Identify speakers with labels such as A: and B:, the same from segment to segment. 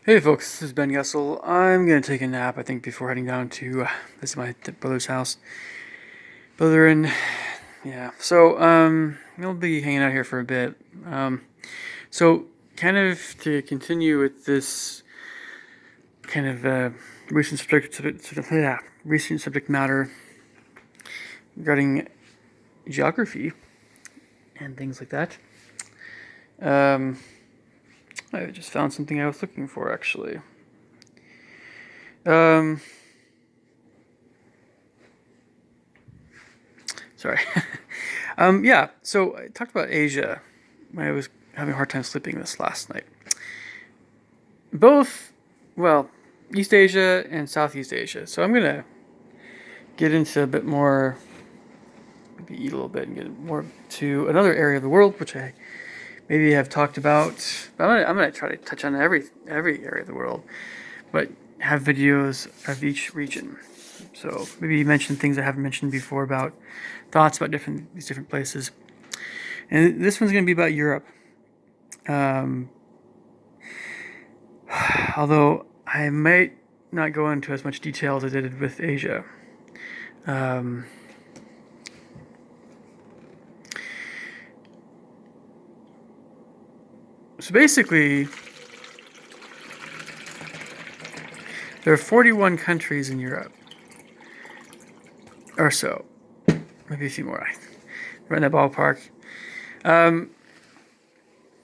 A: Hey folks, this is Ben Gessel. I'm gonna take a nap, I think, before heading down to this is my brother's house. Brother and yeah, we'll be hanging out here for a bit. So kind of to continue with this kind of recent subject matter regarding geography and things like that. Um, I just found something I was looking for actually. Um, Sorry. Yeah, so I talked about Asia when I was having a hard time sleeping this last night. Both, well, East Asia and Southeast Asia. So I'm going to get into a bit more, maybe eat a little bit and get more to another area of the world, which I maybe have talked about. But I'm gonna try to touch on every area of the world, but have videos of each region. So maybe mention things I haven't mentioned before about thoughts about these different places. And this one's going to be about Europe. Um, Although I might not go into as much detail as I did with Asia. Um, so basically, there are 41 countries in Europe, or so, maybe a few more. Right in that ballpark. Um,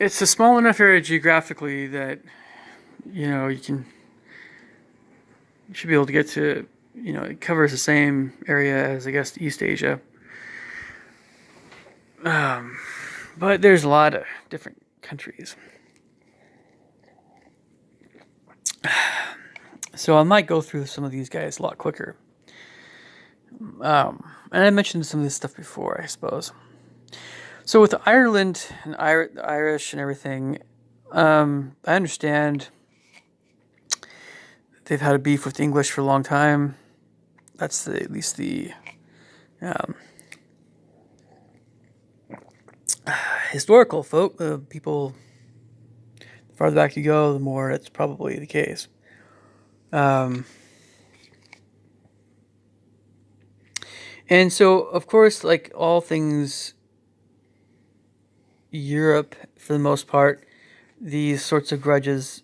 A: it's a small enough area geographically that you should be able to get to. It covers the same area as I guess East Asia. But there's a lot of different countries. So I might go through some of these guys a lot quicker. And I mentioned some of this stuff before, I suppose. So with Ireland and the Irish and everything, I understand they've had a beef with the English for a long time. That's at least the um, historical people. The farther back you go, the more that's probably the case. Um, and so, of course, like all things Europe, for the most part, these sorts of grudges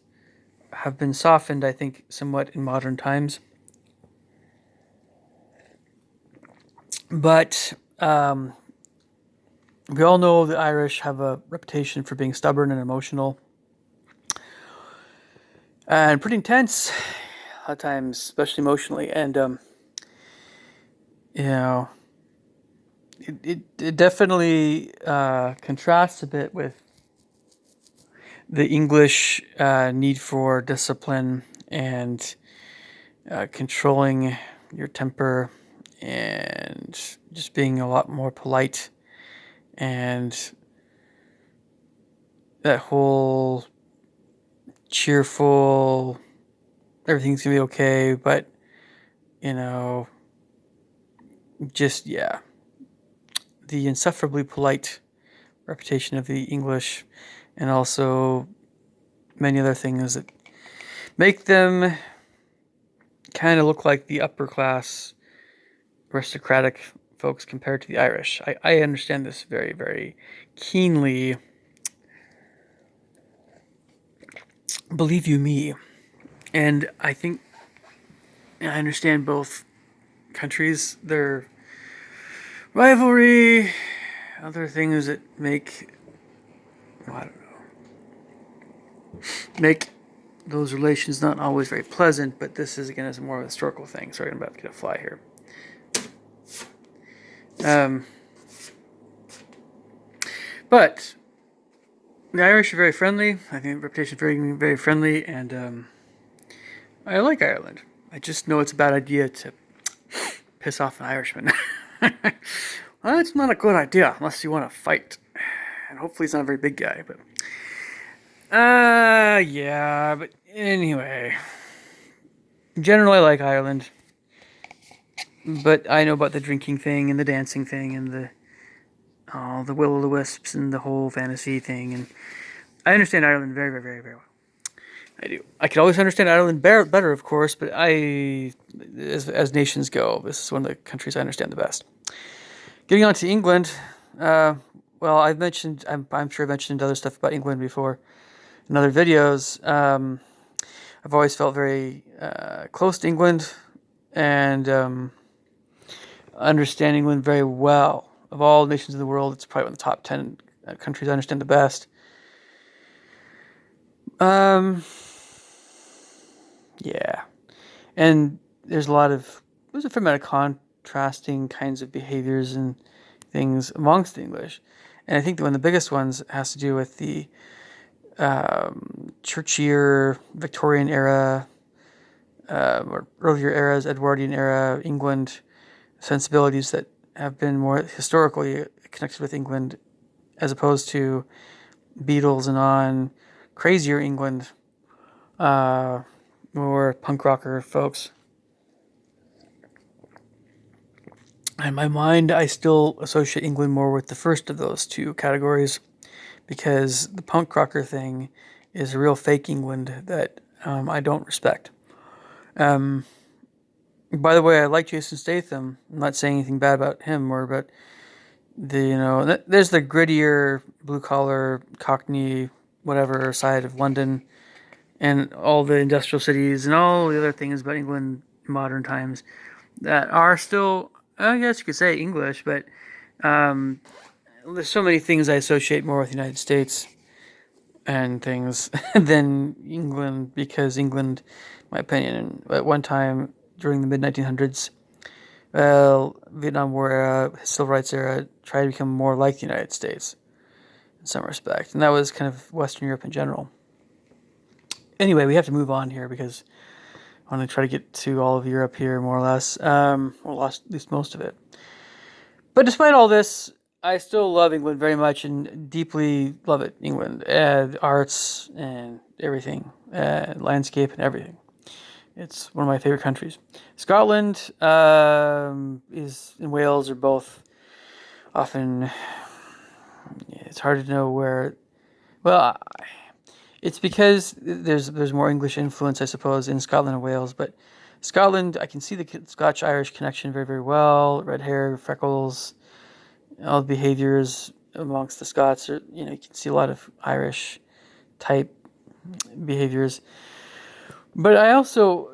A: have been softened, I think, somewhat in modern times. But we all know the Irish have a reputation for being stubborn and emotional and pretty intense, a lot of times, especially emotionally. And, you know, it definitely contrasts a bit with the English need for discipline and controlling your temper and just being a lot more polite and that whole cheerful everything's gonna be okay, but you know just yeah, the insufferably polite reputation of the English, and also many other things that make them kind of look like the upper class aristocratic folks compared to the Irish. I understand this very, very keenly. Believe you me. And I think I understand both countries, their rivalry, other things that well, I don't know, make those relations not always very pleasant, but this is, again, is more of a historical thing. Sorry, I'm about to get a fly here. Um, but the Irish are very friendly. I think the reputation is very, very friendly, and I like Ireland. I just know it's a bad idea to piss off an Irishman. Well, it's not a good idea unless you want to fight. And hopefully he's not a very big guy, but yeah, but anyway. In general, I like Ireland. But I know about the drinking thing and the dancing thing and the will o' the wisps and the whole fantasy thing, and I understand Ireland very, very, very, very well. I do. I could always understand Ireland better, of course, but as nations go, this is one of the countries I understand the best. Getting on to England, uh, well, I'm sure I've mentioned other stuff about England before in other videos. I've always felt very close to England and understand England very well. Of all nations in the world, it's probably one of the top 10 countries I understand the best. Um, yeah. And there's a fair amount of contrasting kinds of behaviors and things amongst the English. And I think that one of the biggest ones has to do with the churchier Victorian era, or earlier eras, Edwardian era, England sensibilities that have been more historically connected with England as opposed to Beatles and on crazier England, uh, more punk rocker folks. In my mind, I still associate England more with the first of those two categories because the punk rocker thing is a real fake England that I don't respect. Um, by the way, I like Jason Statham. I'm not saying anything bad about him or about there's the grittier blue collar Cockney whatever side of London and all the industrial cities and all the other things about England in modern times that are still, I guess you could say, English, but um, there's so many things I associate more with the United States and things than England because England, in my opinion, at one time during the mid 1900s, well, Vietnam War era, Civil Rights era, tried to become more like the United States in some respect, and that was kind of Western Europe in general. Anyway, we have to move on here because I want to try to get to all of Europe here, more or less, or at least most of it. But despite all this, I still love England very much and deeply love it. England, arts and everything, landscape and everything. It's one of my favorite countries. Scotland is and Wales are both often. It's hard to know where. Well, it's because there's more English influence, I suppose, in Scotland and Wales. But Scotland, I can see the Scotch-Irish connection very, very well. Red hair, freckles, all the behaviors amongst the Scots are, you can see a lot of Irish type behaviors. But I also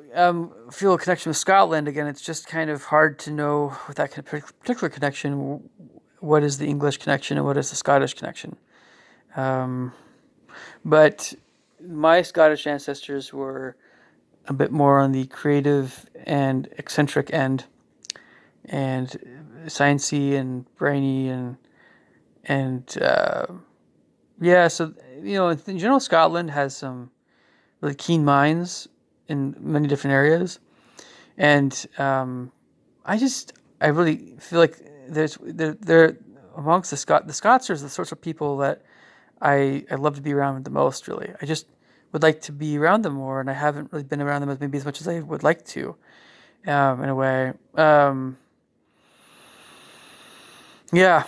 A: feel a connection with Scotland. Again, it's just kind of hard to know with that kind of particular connection what is the English connection and what is the Scottish connection. Um, but my Scottish ancestors were a bit more on the creative and eccentric end, and sciencey and brainy and yeah. So in general, Scotland has some really keen minds in many different areas, and I really feel like they're amongst the Scots are the sorts of people that I love to be around the most. Really, I just would like to be around them more, and I haven't really been around them as much as I would like to, in a way. Yeah,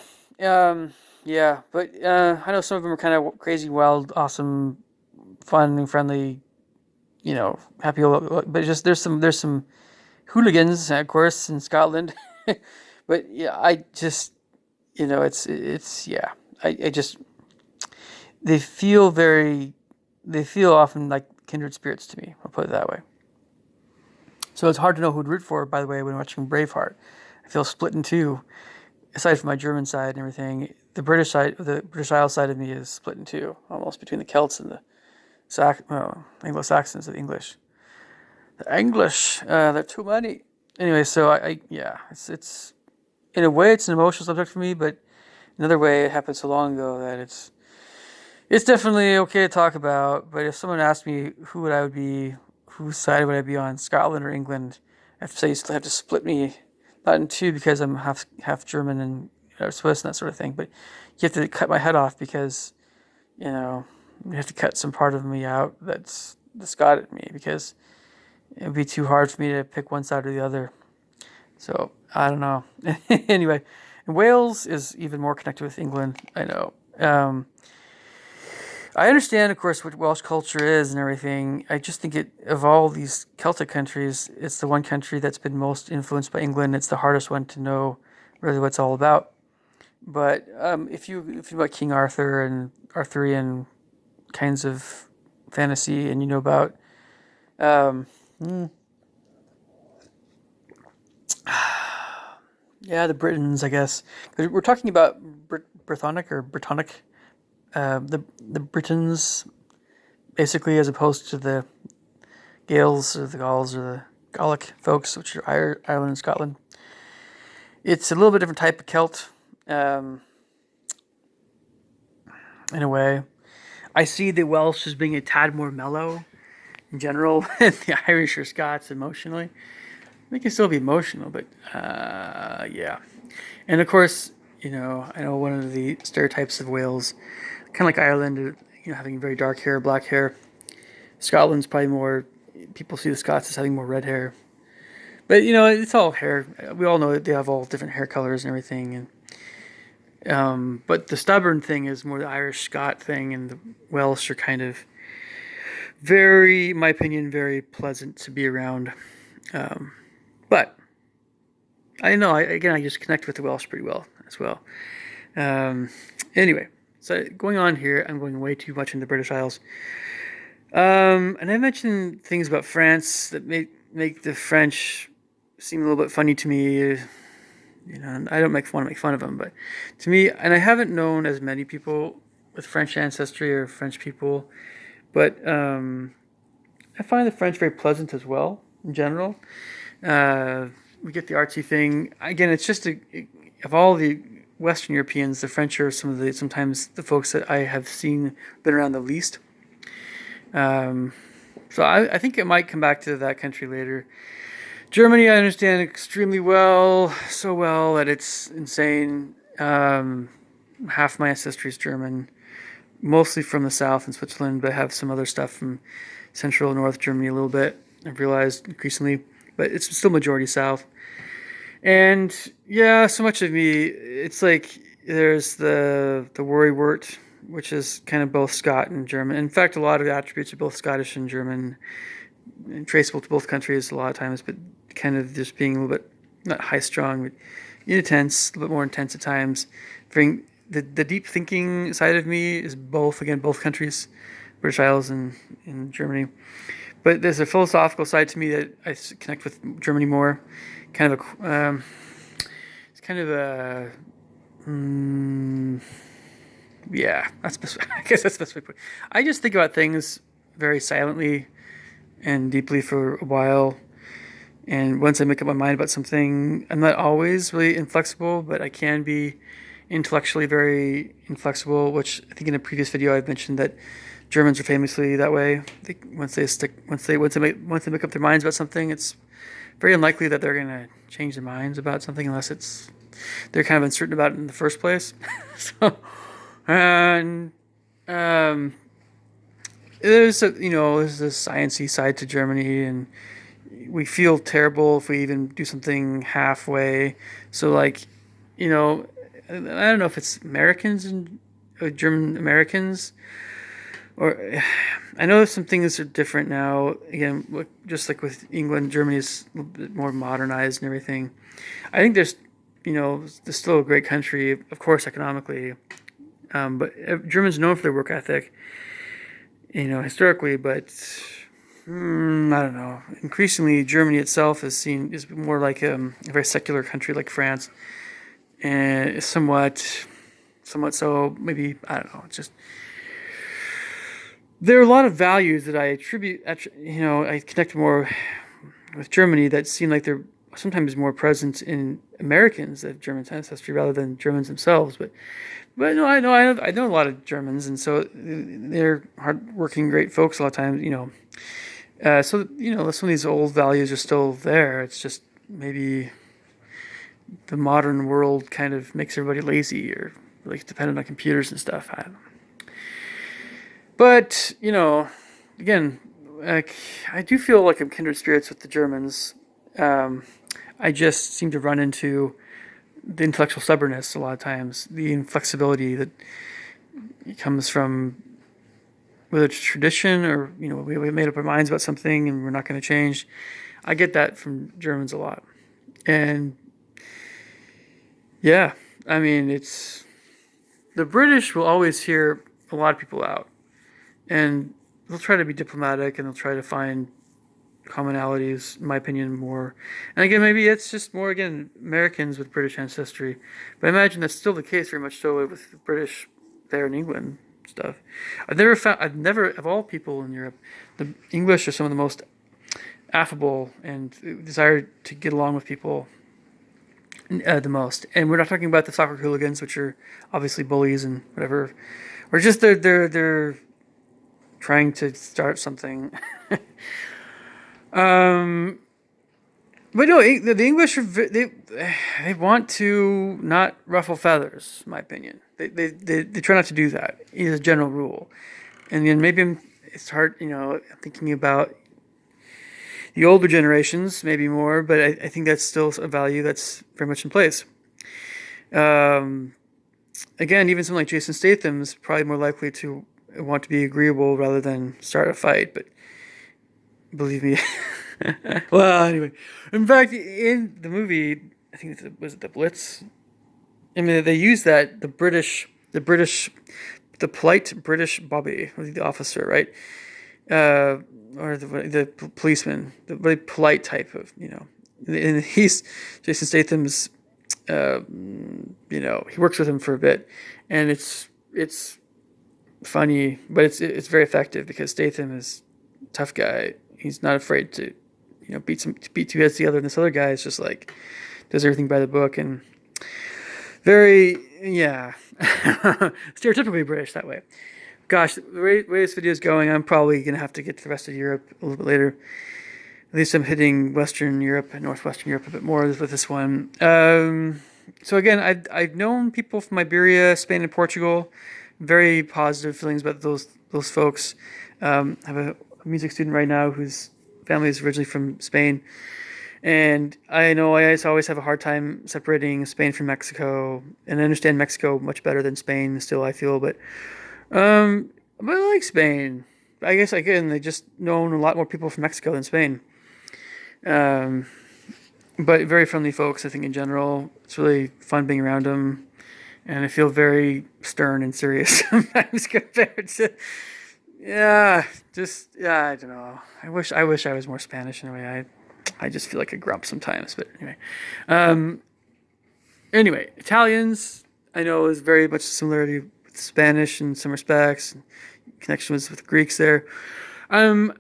A: yeah, but I know some of them are kind of crazy, wild, awesome, fun, and friendly. Happy, but just there's some hooligans, of course, in Scotland. But yeah, I just it's yeah, I just they feel often like kindred spirits to me. I'll put it that way. So it's hard to know who to root for. By the way, when watching Braveheart, I feel split in two. Aside from my German side and everything, the British Isles side of me is split in two, almost between the Celts and the Anglo-Saxons of the English. The English, they're too many. Anyway, so yeah, it's in a way it's an emotional subject for me, but another way it happened so long ago that it's definitely okay to talk about. But if someone asked me whose side would I be on, Scotland or England, I have to say you still have to split me, not in two because I'm half German and Swiss and that sort of thing, but you have to cut my head off because you have to cut some part of me out that's the Scot in me because it would be too hard for me to pick one side or the other. So I don't know. Anyway, and Wales is even more connected with England. I know. I understand, of course, what Welsh culture is and everything. I just think of all these Celtic countries, it's the one country that's been most influenced by England. It's the hardest one to know really what it's all about. But if you know about King Arthur and Arthurian kinds of fantasy, and you know about um, mm, yeah, the Britons, I guess. 'Cause we're talking about Brythonic or Brittonic, the Britons, basically, as opposed to the Gaels or the Gauls or the Gallic folks, which are Ireland and Scotland. It's a little bit different type of Celt, um, in a way. I see the Welsh as being a tad more mellow in general than the Irish or Scots emotionally. They can still be emotional, but yeah. And of course, I know one of the stereotypes of Wales, kind of like Ireland, having very dark hair, black hair. Scotland's probably more. People see the Scots as having more red hair, but it's all hair. We all know that they have all different hair colors and everything, and but the stubborn thing is more the Irish Scot thing, and the Welsh are kind of very, in my opinion, very pleasant to be around. Um, but I know, again, I just connect with the Welsh pretty well as well. Um, anyway, so going on here, I'm going way too much into the British Isles. And I mentioned things about France that make the French seem a little bit funny to me. I don't want to make fun of them, but to me, and I haven't known as many people with French ancestry or French people, but I find the French very pleasant as well in general. Uh, we get the artsy thing again. It's just of all the Western Europeans, the French are sometimes the folks that I have seen been around the least. Um, so I think it might come back to that country later. Germany, I understand extremely well, so well that it's insane. Half my ancestry is German, mostly from the south in Switzerland, but I have some other stuff from central and north Germany a little bit. I've realized increasingly, but it's still majority south. And yeah, so much of me, it's like there's the worrywart, which is kind of both Scot and German. In fact, a lot of the attributes are both Scottish and German, and traceable to both countries a lot of times, but kind of just being a little bit not high strung, but intense, a little bit more intense at times. Bring the deep thinking side of me is both countries, British Isles and Germany. But there's a philosophical side to me that I connect with Germany more. Kind of it's kind of a, yeah. I guess that's the best way to put it. I just think about things very silently and deeply for a while. And once I make up my mind about something, I'm not always really inflexible, but I can be intellectually very inflexible. Which I think in a previous video I've mentioned that Germans are famously that way. Once they make up their minds about something, it's very unlikely that they're going to change their minds about something unless they're kind of uncertain about it in the first place. So, and there's there's a sciencey side to Germany, and we feel terrible if we even do something halfway. So like, I don't know if it's Americans and German Americans, or I know some things are different now. Again, just like with England, Germany is a little bit more modernized and everything. I think there's still a great country, of course, economically, but Germans known for their work ethic, historically. But I don't know. Increasingly, Germany itself is more like a very secular country like France, and somewhat so. Maybe I don't know. It's just there are a lot of values that I attribute. I connect more with Germany that seem like they're sometimes more present in Americans of German ancestry rather than Germans themselves. But no, I know a lot of Germans, and so they're hardworking, great folks a lot of times. So some of these old values are still there. It's just maybe the modern world kind of makes everybody lazy or like dependent on computers and stuff. I don't know. But again, like I do feel like I'm kindred spirits with the Germans. Um, I just seem to run into the intellectual stubbornness a lot of times, the inflexibility that comes from whether it's tradition or we made up our minds about something and we're not going to change. I get that from Germans a lot, and yeah, I mean it's the British will always hear a lot of people out, and they'll try to be diplomatic and they'll try to find commonalities, in my opinion, more. And again, maybe it's just more again Americans with British ancestry, but I imagine that's still the case very much so with the British there in England stuff. I've never of all people in Europe, the English are some of the most affable and desire to get along with people the most. And we're not talking about the soccer hooligans, which are obviously bullies and whatever, or just they're trying to start something. um, but no, the English are they want to not ruffle feathers. In my opinion, they try not to do that. Is a general rule, and then maybe it's hard. Thinking about the older generations, maybe more, but I think that's still a value that's very much in place. Um, Again, even someone like Jason Statham is probably more likely to want to be agreeable rather than start a fight. But believe me, well, anyway, in fact, in the movie, I think was it The Blitz? I mean, they use that the polite British Bobby, the officer, right? Or the policeman, the very polite type of, and he's Jason Statham's, he works with him for a bit, and it's funny, but it's very effective because Statham is a tough guy. He's not afraid to, beat two heads together, and this other guy is just like does everything by the book and very, yeah, stereotypically British that way. Gosh, the way this video is going, I'm probably going to have to get to the rest of Europe a little bit later. At least I'm hitting Western Europe and Northwestern Europe a bit more with this one. So again, I've known people from Iberia, Spain, and Portugal. Very positive feelings about those folks. I have a music student right now whose family is originally from Spain. And I know I always have a hard time separating Spain from Mexico. And I understand Mexico much better than Spain still, I feel. But I like Spain. I guess, again, they just known a lot more people from Mexico than Spain. But very friendly folks, I think, in general. It's really fun being around them. And I feel very stern and serious sometimes compared to, I don't know. I wish I was more Spanish in a way. I just feel like a grump sometimes, but anyway, Italians I know is very much similarity with Spanish in some respects. Connection was with Greeks there. Funny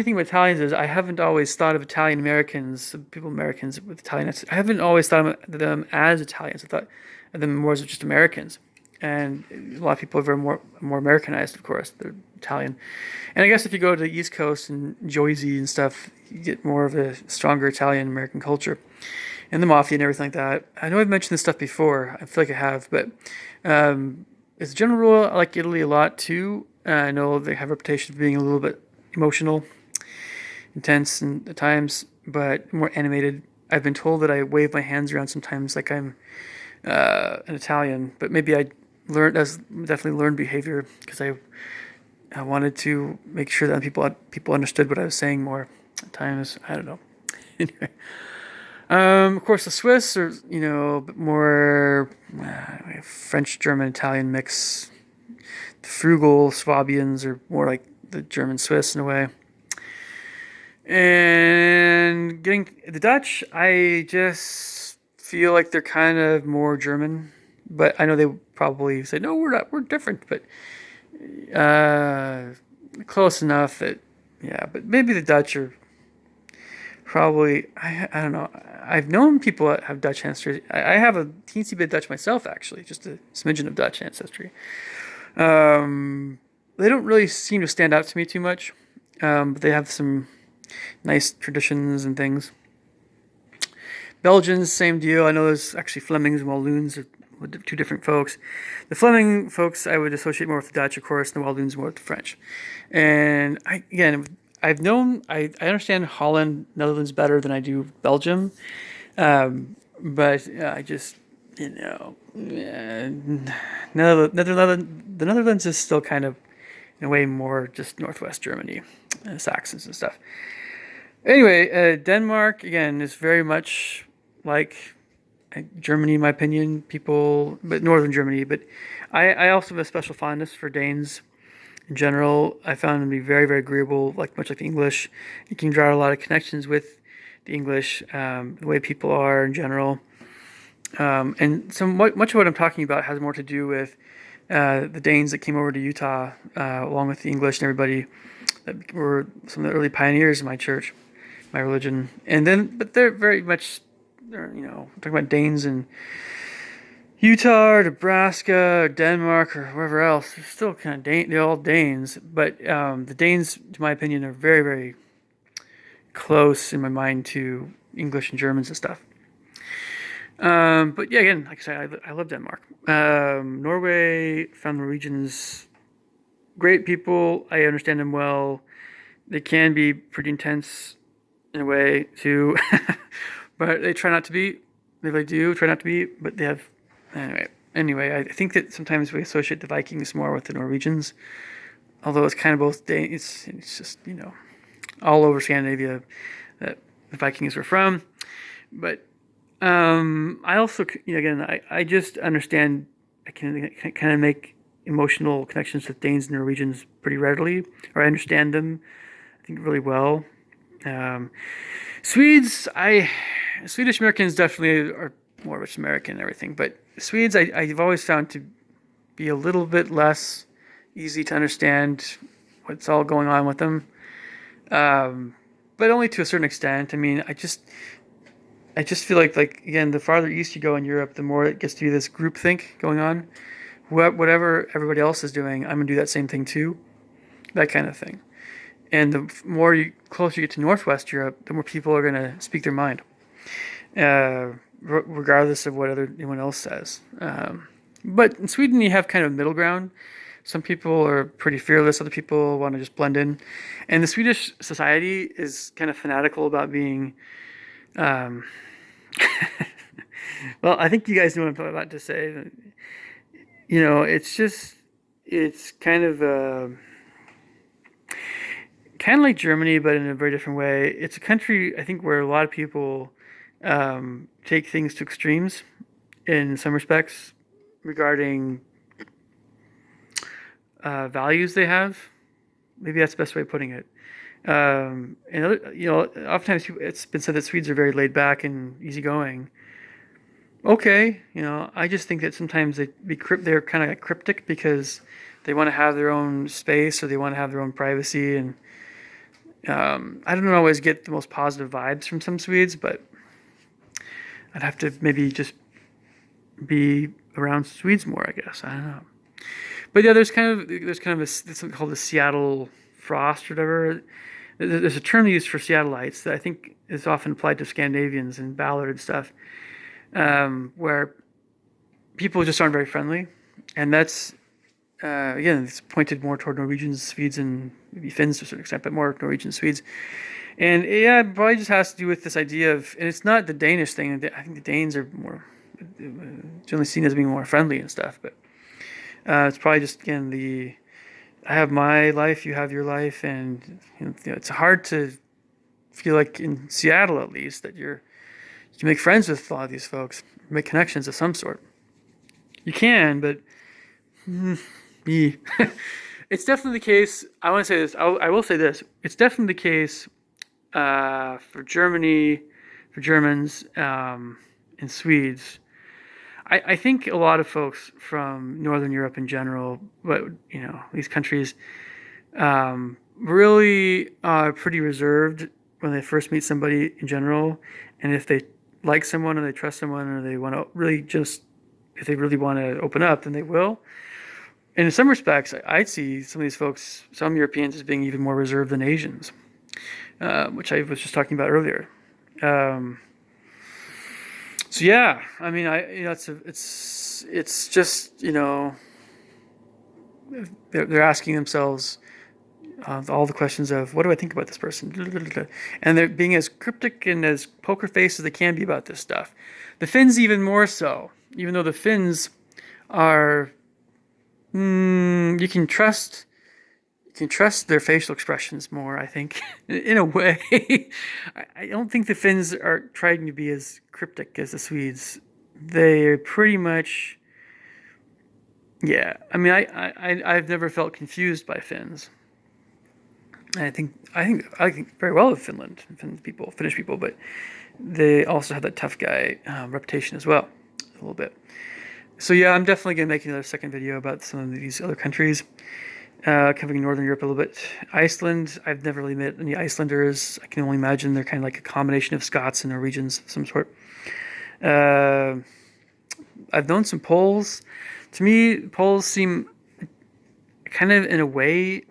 A: thing about Italians is I haven't always thought of Italian Americans, Americans with Italian. I haven't always thought of them as Italians. I thought of them more as just Americans. And a lot of people are very more Americanized, of course. They're Italian. And I guess if you go to the East Coast and Jersey and stuff, you get more of a stronger Italian American culture. And the mafia and everything like that. I know I've mentioned this stuff before. I feel like I have. But as a general rule, I like Italy a lot too. I know they have a reputation of being a little bit emotional, intense at times, but more animated. I've been told that I wave my hands around sometimes like I'm an Italian, but maybe I that's definitely learned behavior because I wanted to make sure that people understood what I was saying more at times. I don't know. Anyway, of course, the Swiss are a bit more French, German, Italian mix. The frugal Swabians are more like the German Swiss in a way. And getting the Dutch, I just feel like they're kind of more German, but I know they probably say no, we're not, we're different, but close enough that but maybe the Dutch are probably I don't know. I've known people that have Dutch ancestry. I have a teensy bit of Dutch myself, actually, just a smidgen of Dutch ancestry. They don't really seem to stand out to me too much, but they have some nice traditions and things. Belgians, same deal. I know there's actually Flemings and Walloons are two different folks. The Fleming folks I would associate more with the Dutch, of course, and the Walloons more with the French. And I understand Holland, Netherlands better than I do Belgium, but I just the Netherlands is still kind of in a way more just northwest Germany, Saxons and stuff. Anyway, Denmark again is very much like Germany, in my opinion. People, but northern Germany. But I also have a special fondness for Danes in general. I found them to be very, very agreeable, like much like the English. You can draw a lot of connections with the English, the way people are in general. And so much of what I'm talking about has more to do with the Danes that came over to Utah, along with the English and everybody that were some of the early pioneers in my church, my religion. And then, but they're very much, talking about Danes in Utah or Nebraska or Denmark or wherever else. They're still kind of they're all Danes, but the Danes, to my opinion, are very, very close in my mind to English and Germans and stuff. But yeah, again, like I said, I love Denmark. Norway, found the Norwegians great people. I understand them well. They can be pretty intense in a way too, but they try not to be. They really do try not to be, but they have. Anyway, I think that sometimes we associate the Vikings more with the Norwegians, although it's kind of both. It's just all over Scandinavia that the Vikings were from, but I also, again, I just understand. I can kind of make emotional connections with Danes and Norwegians pretty readily, or I understand them, I think, really well. Swedes, Swedish Americans definitely are more rich American and everything, but Swedes I've always found to be a little bit less easy to understand what's all going on with them, but only to a certain extent. I mean, I just feel like again, the farther east you go in Europe, the more it gets to be this groupthink going on. Whatever everybody else is doing, I'm gonna do that same thing too. That kind of thing. And the closer you get to Northwest Europe, the more people are gonna speak their mind, regardless of what anyone else says. But in Sweden, you have kind of middle ground. Some people are pretty fearless. Other people want to just blend in. And the Swedish society is kind of fanatical about being. Um, well, I think you guys know what I'm about to say. It's kind of like Germany, but in a very different way. It's a country, I think, where a lot of people take things to extremes in some respects regarding values they have. Maybe that's the best way of putting it. And oftentimes it's been said that Swedes are very laid back and easygoing. Okay, I just think that sometimes they're kind of cryptic because they want to have their own space or they want to have their own privacy, and I don't always get the most positive vibes from some Swedes, but I'd have to maybe just be around Swedes more, I guess. I don't know. But yeah, there's something called the Seattle frost or whatever. There's a term used for Seattleites that I think is often applied to Scandinavians and Ballard and stuff, where people just aren't very friendly, and that's again, it's pointed more toward Norwegians, Swedes, and maybe Finns to a certain extent, but more Norwegians, Swedes. And yeah, it probably just has to do with this idea of, and it's not the Danish thing. I think the Danes are more generally seen as being more friendly and stuff, but it's probably just again I have my life, you have your life, and it's hard to feel like in Seattle at least that you can make friends with a lot of these folks, make connections of some sort. You can, but it's definitely the case. I want to say this. I will say this. It's definitely the case for Germany, for Germans, and Swedes. I think a lot of folks from Northern Europe in general, but these countries, really are pretty reserved when they first meet somebody in general, and if they like someone or they trust someone or they want to if they really want to open up, then they will. And in some respects, I see some of these folks, some Europeans, as being even more reserved than Asians, which I was just talking about earlier. So yeah, I mean, it's just they're asking themselves all the questions of what do I think about this person, and they're being as cryptic and as poker faced as they can be about this stuff. The Finns even more so, even though the Finns are you can trust can trust their facial expressions more, I think, in a way. I don't think the Finns are trying to be as cryptic as the Swedes. They pretty much, yeah. I mean, I've never felt confused by Finns. I think very well of Finnish people, but they also have that tough guy reputation as well, a little bit. So yeah, I'm definitely gonna make another second video about some of these other countries, covering Northern Europe a little bit. Iceland, I've never really met any Icelanders. I can only imagine they're kind of like a combination of Scots and Norwegians of some sort. Uh, I've known some Poles. To me, Poles seem kind of in a way,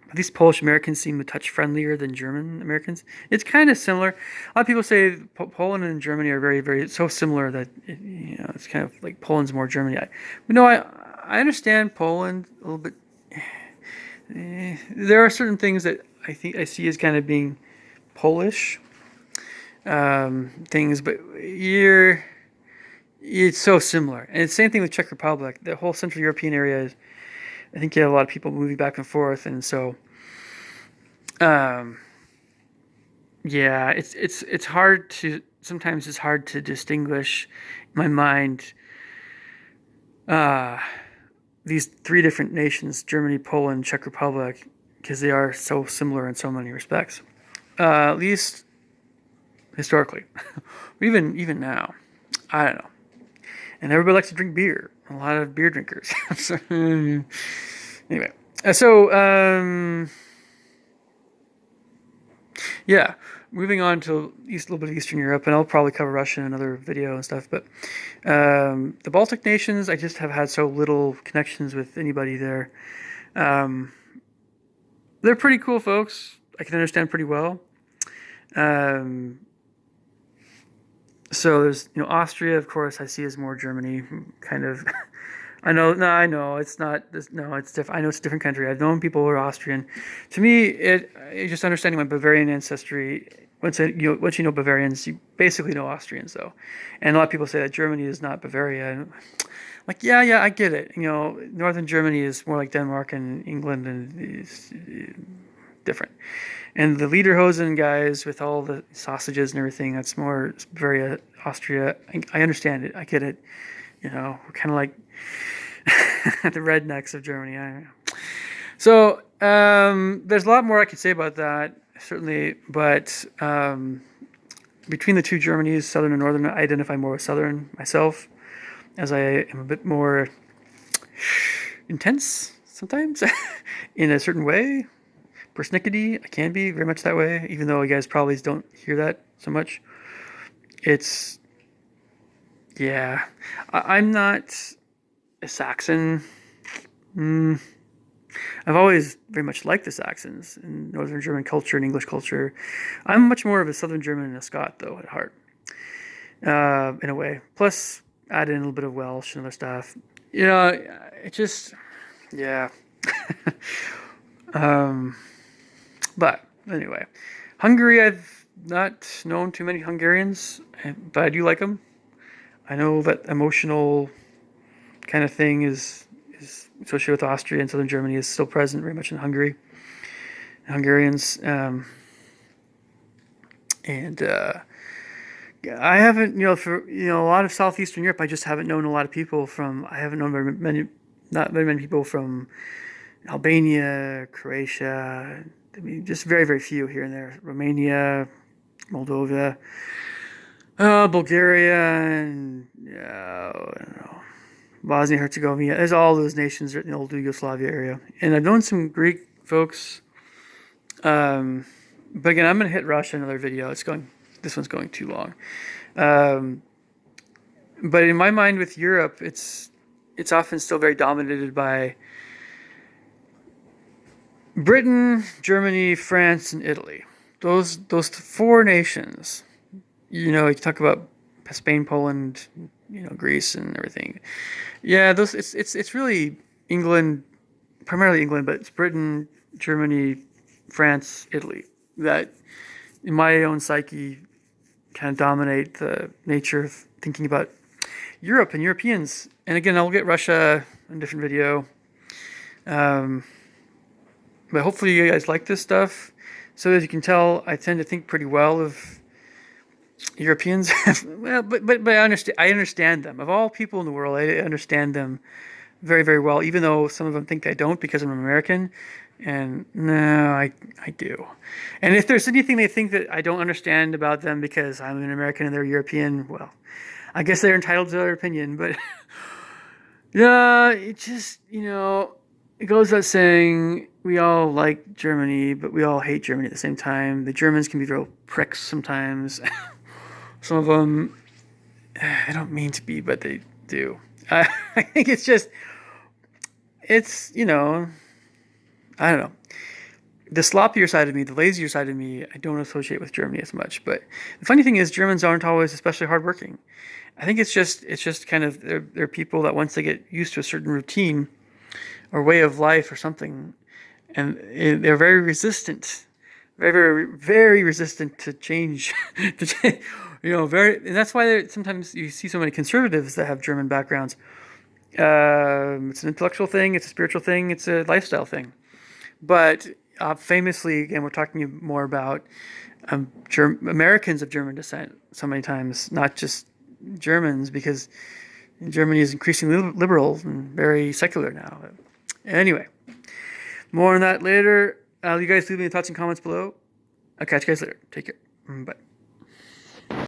A: at least Polish Americans seem a touch friendlier than German Americans. It's kind of similar. A lot of people say Poland and Germany are very, very so similar that it's kind of like Poland's more Germany. I understand Poland a little bit. There are certain things that I think I see as kind of being Polish things, but it's so similar. And it's the same thing with Czech Republic. The whole Central European area is, I think you have a lot of people moving back and forth, and so, yeah, it's hard to sometimes it's hard to distinguish in my mind these three different nations: Germany, Poland, Czech Republic, because they are so similar in so many respects, at least historically, even now. I don't know. And everybody likes to drink beer. A lot of beer drinkers. So, anyway, yeah, moving on to a little bit of Eastern Europe, and I'll probably cover Russia in another video and stuff. But the Baltic nations, I just have had so little connections with anybody there. They're pretty cool folks. I can understand pretty well. So there's, Austria, of course, I see as more Germany, kind of. I know, it's not. No, it's different. I know it's a different country. I've known people who are Austrian. To me, it's just understanding my Bavarian ancestry. Once you know Bavarians, you basically know Austrians, though. And a lot of people say that Germany is not Bavaria. And like, yeah, I get it. Northern Germany is more like Denmark and England, and it's different. And the Lederhosen guys with all the sausages and everything, that's more Bavaria, Austria. I understand it. I get it. We're kind of like the rednecks of Germany. I don't know. So there's a lot more I could say about that, certainly. But between the two Germanys, Southern and Northern, I identify more with Southern myself, as I am a bit more intense sometimes in a certain way. Persnickety, I can be very much that way, even though you guys probably don't hear that so much. Yeah, I'm not a Saxon. I've always very much liked the Saxons in Northern German culture and English culture. I'm much more of a Southern German and a Scot, though, at heart, in a way. Plus, add in a little bit of Welsh and other stuff. It just, yeah. But anyway, Hungary, I've not known too many Hungarians, but I do like them. I know that emotional kind of thing is associated with Austria and Southern Germany is still present very much in Hungary. Hungarians, and I haven't, for a lot of Southeastern Europe, I just haven't known a lot of people from. I haven't known not very many people from Albania, Croatia. I mean, just very, very few here and there. Romania, Moldova, Bulgaria, and I don't know, Bosnia Herzegovina. There's all those nations in the old Yugoslavia area. And I've known some Greek folks. But again, I'm going to hit Russia in another video. This one's going too long. But in my mind with Europe, it's often still very dominated by Britain, Germany, France, and Italy. Those four nations. You talk about Spain, Poland, Greece, and everything. Yeah, it's really England, primarily England, but it's Britain, Germany, France, Italy that, in my own psyche, kind of dominate the nature of thinking about Europe and Europeans. And again, I'll get Russia in a different video. But hopefully you guys like this stuff. So as you can tell, I tend to think pretty well of Europeans. Well, but I understand them. Of all people in the world, I understand them very, very well, even though some of them think I don't because I'm American. And no, I do. And if there's anything they think that I don't understand about them because I'm an American and they're European, well, I guess they're entitled to their opinion. But yeah, it just, it goes without saying we all like Germany, but we all hate Germany at the same time. The Germans can be real pricks sometimes. Some of them, I don't mean to be, but they do. I think it's, I don't know. The sloppier side of me, the lazier side of me, I don't associate with Germany as much. But the funny thing is, Germans aren't always especially hardworking. I think it's just kind of they're people that once they get used to a certain routine or way of life or something, and they're very resistant, very very very resistant to change. Very, and that's why sometimes you see so many conservatives that have German backgrounds. It's an intellectual thing, it's a spiritual thing, it's a lifestyle thing. But famously, again, we're talking more about Americans of German descent so many times, not just Germans, because Germany is increasingly liberal and very secular now. Anyway, more on that later. You guys leave me your thoughts and comments below. I'll catch you guys later. Take care. Bye.